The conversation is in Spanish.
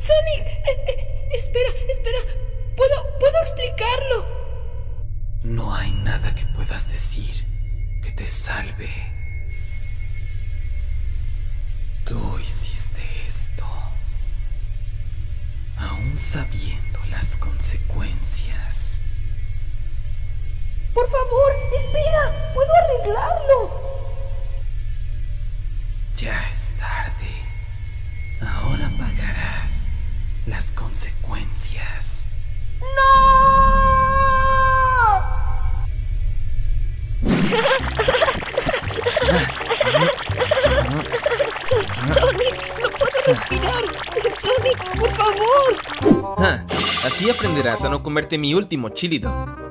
Sonic, espera. ¿Puedo explicarlo? No hay nada que puedas decir que te salve. Tú hiciste esto, aún sabiendo las consecuencias. Por favor, espera, puedo arreglarlo. Ya es tarde. Ahora pagarás las consecuencias. ¡No! Sonic, no puedo respirar. Sonic, por favor. Así aprenderás a no comerte mi último chili dog.